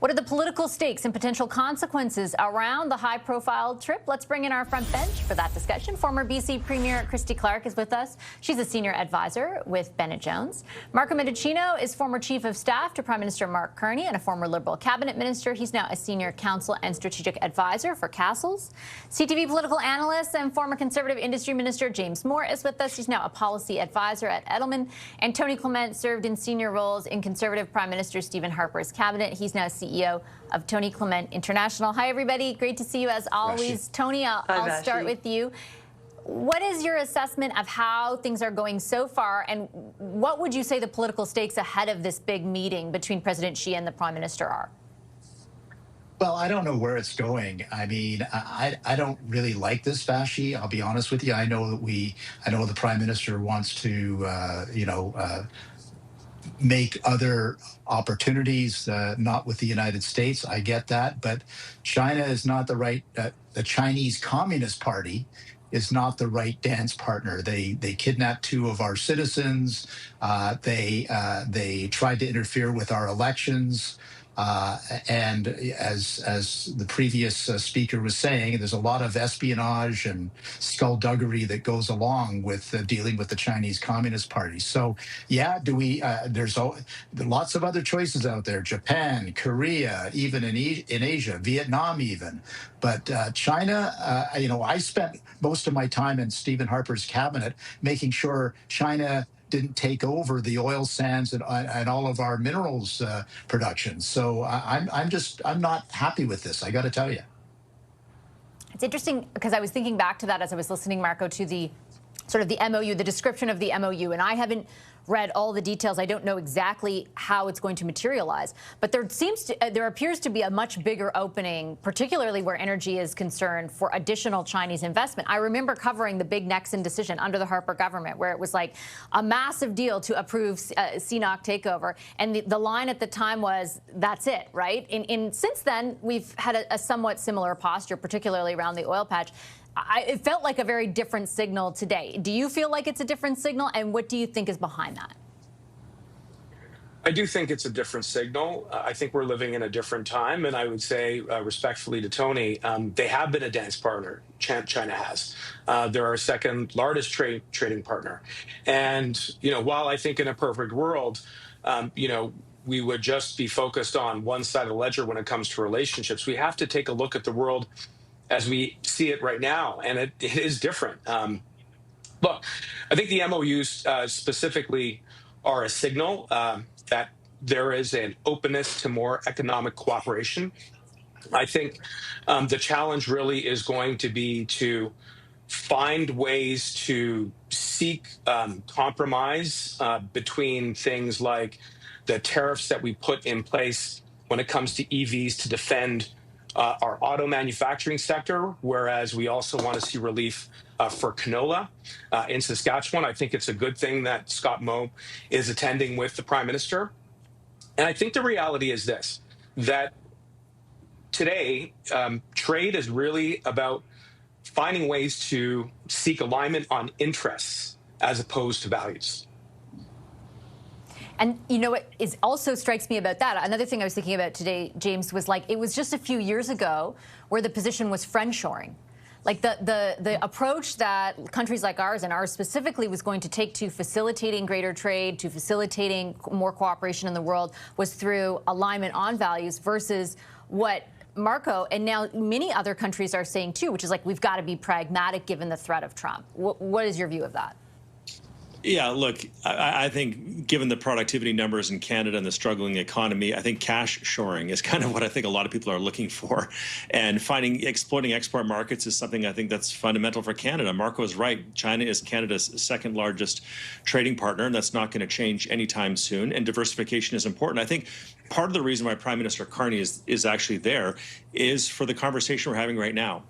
What are the political stakes and potential consequences around the high-profile trip? Let's bring in our front bench for that discussion. Former BC Premier Christy Clark is with us. She's a senior advisor with Bennett Jones. Marco Mendicino is former chief of staff to Prime Minister Mark Carney and a former Liberal cabinet minister. He's now a senior counsel and strategic advisor for Castles. CTV political analyst and former Conservative industry minister James Moore is with us. He's now a policy advisor at Edelman. And Tony Clement served in senior roles in Conservative Prime Minister Stephen Harper's cabinet. He's now CEO of Tony Clement International. Hi, everybody. Great to see you as always. Tony, I'll start with you. What is your assessment of how things are going so far, and what would you say the political stakes ahead of this big meeting between President Xi and the Prime Minister are? Well, I don't know where it's going. I mean, I don't really like this fasci. I'll be honest with you. I know the Prime Minister wants to, make other opportunities, not with the United States. I get that, but China is not the right. The Chinese Communist Party is not the right dance partner. They kidnapped 2 of our citizens. They tried to interfere with our elections. And as the previous speaker was saying, there's a lot of espionage and skullduggery that goes along with dealing with the Chinese Communist Party. So, yeah, there's lots of other choices out there: Japan, Korea, even in Asia, Vietnam, even. But China, I spent most of my time in Stephen Harper's cabinet making sure China didn't take over the oil sands and all of our minerals production. So I'm not happy with this, I got to tell you. It's interesting because I was thinking back to that as I was listening, Marco, to the sort of the MOU, the description of the MOU, and I haven't read all the details. I don't know exactly how it's going to materialize, but there appears to be a much bigger opening, particularly where energy is concerned, for additional Chinese investment. I remember covering the big Nexen decision under the Harper government, where it was like a massive deal to approve CNOOC takeover, and the line at the time was, that's it, right? Since then, we've had a somewhat similar posture, particularly around the oil patch. It felt like a very different signal today. Do you feel like it's a different signal, and what do you think is behind that? I do think it's a different signal. I think we're living in a different time, and I would say respectfully to Tony, they have been a dance partner. China has. They're our second largest trading partner. And, while I think in a perfect world, we would just be focused on one side of the ledger when it comes to relationships, we have to take a look at the world as we see it right now, and it is different. Look, I think the MOUs specifically are a signal that there is an openness to more economic cooperation. I think the challenge really is going to be to find ways to seek compromise between things like the tariffs that we put in place when it comes to EVs to defend our auto manufacturing sector, whereas we also want to see relief for canola in Saskatchewan. I think it's a good thing that Scott Moe is attending with the Prime Minister. And I think the reality is this, that today, trade is really about finding ways to seek alignment on interests as opposed to values. And what also strikes me about that, another thing I was thinking about today, James, was like, it was just a few years ago where the position was friendshoring. Like the approach that countries like ours, and ours specifically, was going to take to facilitating greater trade, to facilitating more cooperation in the world, was through alignment on values, versus what Marco and now many other countries are saying too, which is like, we've got to be pragmatic given the threat of Trump. What is your view of that? Yeah, look, I think given the productivity numbers in Canada and the struggling economy, I think cash shoring is kind of what I think a lot of people are looking for. And exploiting export markets is something I think that's fundamental for Canada. Marco is right. China is Canada's second largest trading partner, and that's not going to change anytime soon. And diversification is important. I think part of the reason why Prime Minister Carney is actually there is for the conversation we're having right now.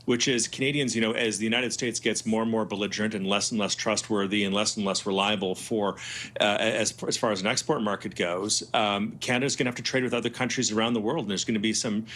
which is Canadians, as the United States gets more and more belligerent and less trustworthy and less reliable for as far as an export market goes, Canada's going to have to trade with other countries around the world, and there's going to be some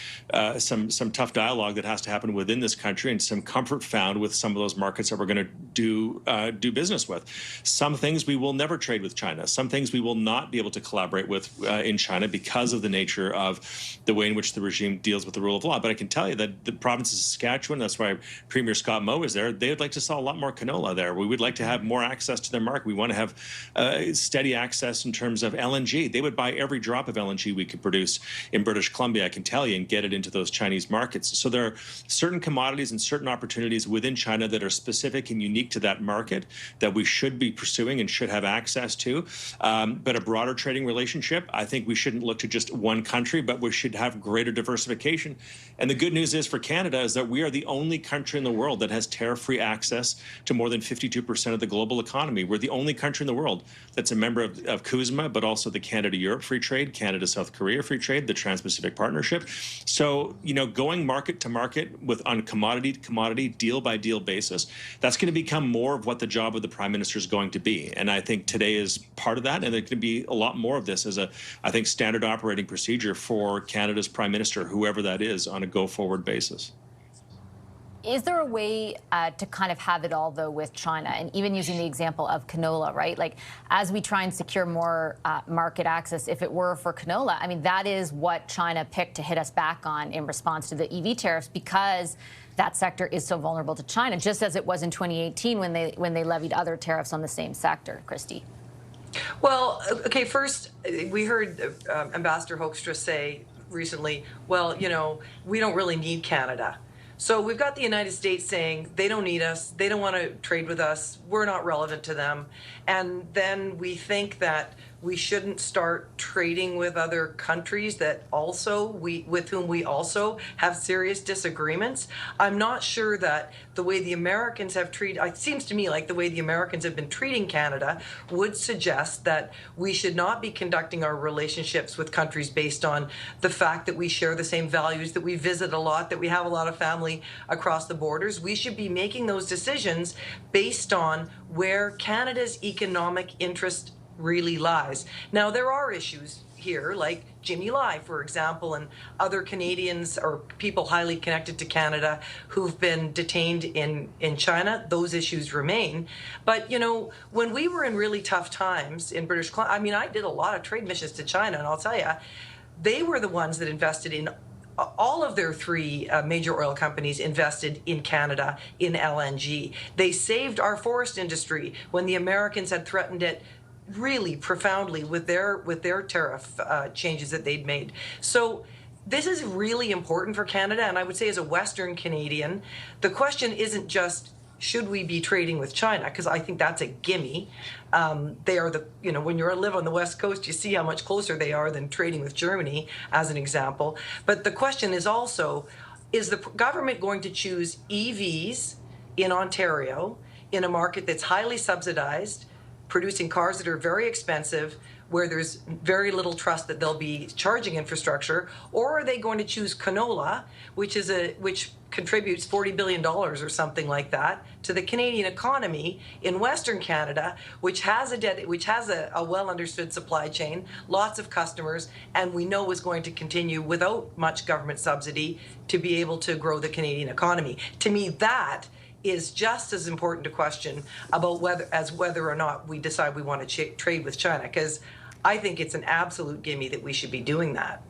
tough dialogue that has to happen within this country, and some comfort found with some of those markets that we're going to do business with. Some things we will never trade with China. Some things we will not be able to collaborate with in China because of the nature of the way in which the regime deals with the rule of law. But I can tell you that the province of Saskatchewan, that's why Premier Scott Moe is there, they would like to sell a lot more canola there. We would like to have more access to their market. We want to have steady access in terms of LNG. They would buy every drop of LNG we could produce in British Columbia, I can tell you, and get it into those Chinese markets. So there are certain commodities and certain opportunities within China that are specific and unique to that market that we should be pursuing and should have access to. But a broader trading relationship, I think we shouldn't look to just one country, but we should have greater diversification. And the good news is for Canada is that we are the only country in the world that has tariff-free access to more than 52% of the global economy. We're the only country in the world that's a member of CUSMA, but also the Canada-Europe Free Trade, Canada-South Korea Free Trade, the Trans-Pacific Partnership. So, going market to market on commodity to commodity, deal by deal basis, that's going to become more of what the job of the Prime Minister is going to be. And I think today is part of that, and there can be a lot more of this as I think, standard operating procedure for Canada's Prime Minister, whoever that is, on a go-forward basis. Is there a way to kind of have it all, though, with China? And even using the example of canola, right? Like, as we try and secure more market access, if it were for canola, I mean, that is what China picked to hit us back on in response to the EV tariffs, because that sector is so vulnerable to China, just as it was in 2018 when they levied other tariffs on the same sector. Christy. Well, okay, first, we heard Ambassador Hoekstra say recently, well, we don't really need Canada. So we've got the United States saying they don't need us, they don't want to trade with us, we're not relevant to them. And then we think that we shouldn't start trading with other countries that also with whom we also have serious disagreements. I'm not sure that the way the Americans have treated, it seems to me like the way the Americans have been treating Canada would suggest that we should not be conducting our relationships with countries based on the fact that we share the same values, that we visit a lot, that we have a lot of family across the borders. We should be making those decisions based on where Canada's economic interest really lies. Now, there are issues here, like Jimmy Lai, for example, and other Canadians or people highly connected to Canada who've been detained in China. Those issues remain. But, when we were in really tough times in British Columbia, I mean, I did a lot of trade missions to China, and I'll tell you, they were the ones that invested in all of their three major oil companies invested in Canada in LNG. They saved our forest industry when the Americans had threatened it really profoundly with their tariff changes that they'd made. So this is really important for Canada, and I would say as a Western Canadian, the question isn't just should we be trading with China, because I think that's a gimme. They are when you live on the West Coast, you see how much closer they are than trading with Germany, as an example. But the question is also, is the government going to choose EVs in Ontario in a market that's highly subsidized, producing cars that are very expensive, where there's very little trust that they'll be charging infrastructure, or are they going to choose canola, which contributes $40 billion or something like that to the Canadian economy in Western Canada, which has a well understood supply chain, lots of customers, and we know is going to continue without much government subsidy to be able to grow the Canadian economy. To me, that is just as important a question about whether or not we decide we want to trade with China, because I think it's an absolute gimme that we should be doing that.